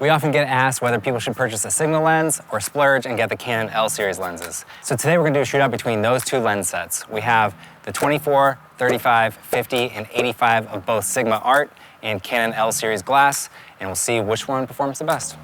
We often get asked whether people should purchase a Sigma lens or splurge and get the Canon L series lenses. So today we're gonna do a shootout between those two lens sets. We have the 24, 35, 50, and 85 of both Sigma Art and Canon L series glass, and we'll see which one performs the best.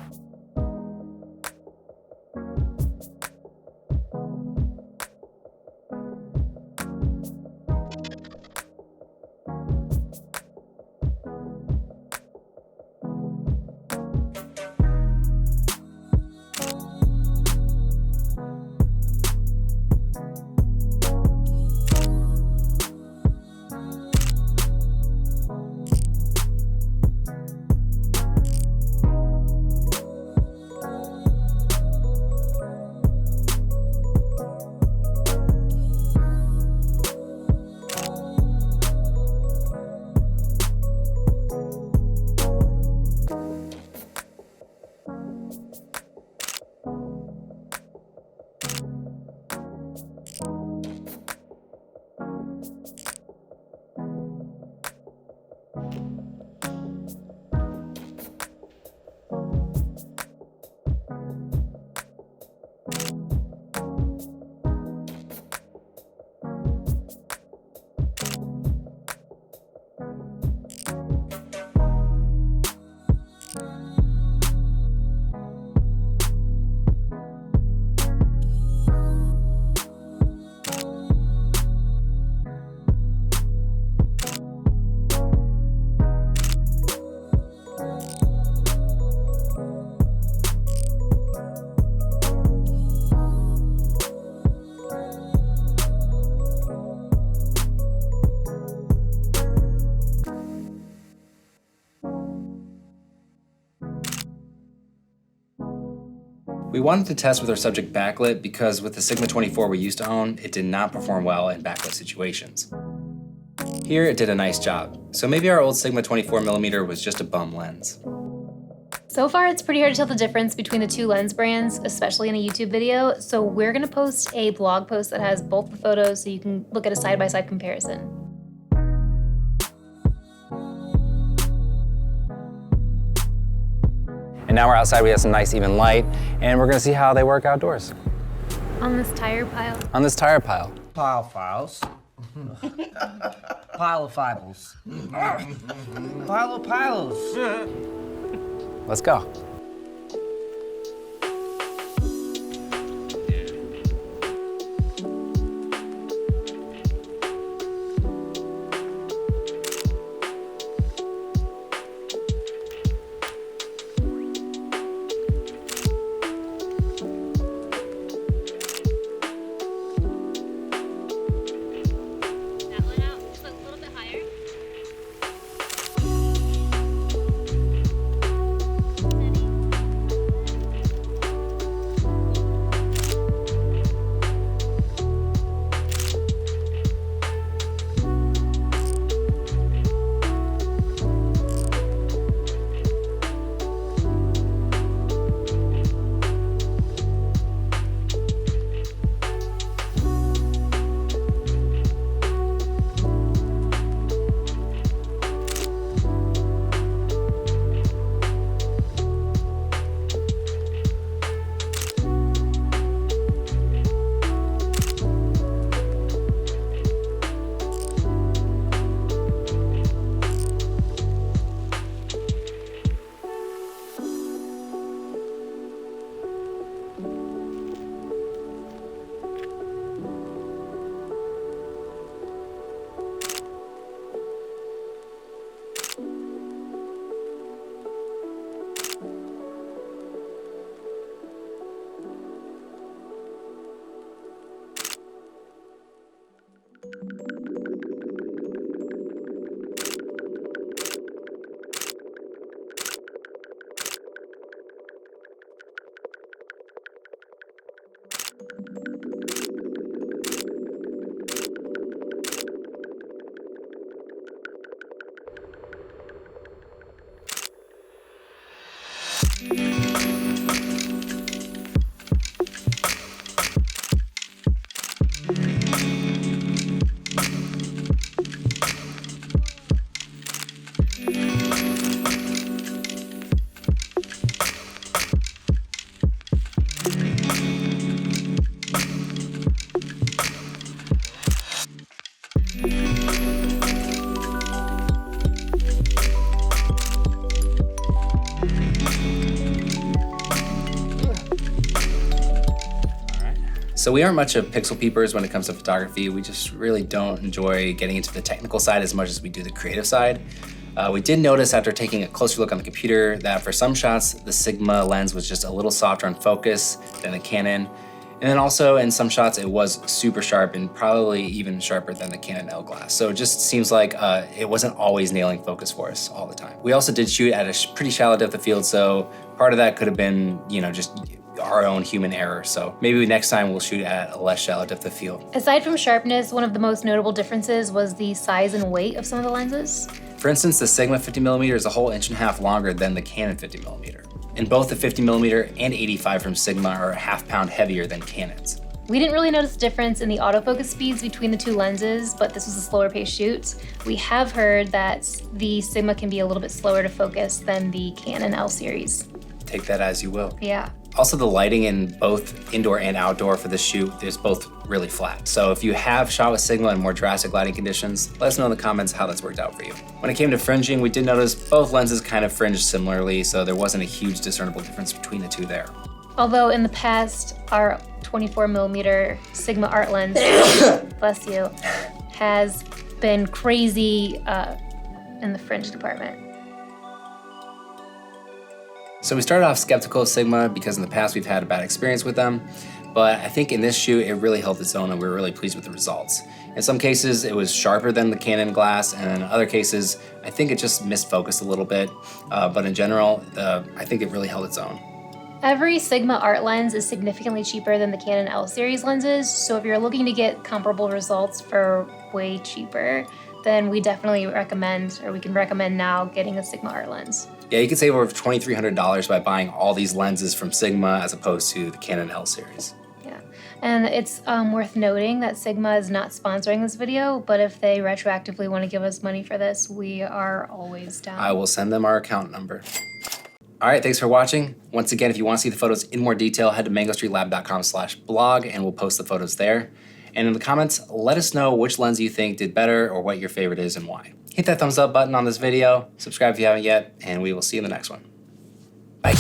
We wanted to test with our subject backlit because with the Sigma 24 we used to own, it did not perform well in backlit situations. Here it did a nice job, so maybe our old Sigma 24mm was just a bum lens. So far, it's pretty hard to tell the difference between the two lens brands, especially in a YouTube video, so we're gonna post a blog post that has both the photos so you can look at a side-by-side comparison. And now we're outside, we have some nice even light, and we're gonna see how they work outdoors. On this tire pile. On this tire pile. Pile files. Pile of fibles. Pile of piles. Let's go. Steady. So we aren't much of pixel peepers when it comes to photography. We just really don't enjoy getting into the technical side as much as we do the creative side. We did notice after taking a closer look on the computer that for some shots, the Sigma lens was just a little softer on focus than the Canon. And then also in some shots, it was super sharp and probably even sharper than the Canon L glass. So it just seems like it wasn't always nailing focus for us all the time. We also did shoot at a pretty shallow depth of field, so part of that could have been, just our own human error. So maybe next time we'll shoot at a less shallow depth of field. Aside from sharpness, one of the most notable differences was the size and weight of some of the lenses. For instance, the Sigma 50mm is a whole 1.5 inches longer than the Canon 50mm. And both the 50mm and 85 from Sigma are a half-pound heavier than Canon's. We didn't really notice a difference in the autofocus speeds between the two lenses, but this was a slower paced shoot. We have heard that the Sigma can be a little bit slower to focus than the Canon L series. Take that as you will. Yeah. Also, the lighting in both indoor and outdoor for this shoot is both really flat. So if you have shot with Sigma in more drastic lighting conditions, let us know in the comments how that's worked out for you. When it came to fringing, we did notice both lenses kind of fringed similarly, so there wasn't a huge discernible difference between the two there. Although in the past, our 24mm Sigma art lens, bless you, has been crazy in the fringe department. So we started off skeptical of Sigma because in the past we've had a bad experience with them, but I think in this shoot it really held its own and we were really pleased with the results. In some cases it was sharper than the Canon glass, and in other cases I think it just missed focus a little bit, but in general I think it really held its own. Every Sigma art lens is significantly cheaper than the Canon L series lenses, so if you're looking to get comparable results for way cheaper, then we definitely recommend, or we can recommend now, getting a Sigma art lens. Yeah, you can save over $2,300 by buying all these lenses from Sigma as opposed to the Canon L series. Yeah, and it's worth noting that Sigma is not sponsoring this video, but if they retroactively want to give us money for this, we are always down. I will send them our account number. All right, thanks for watching. Once again, if you want to see the photos in more detail, head to mangostreetlab.com/blog and we'll post the photos there. And in the comments, let us know which lens you think did better or what your favorite is and why. Hit that thumbs up button on this video, subscribe if you haven't yet, and we will see you in the next one. Bye.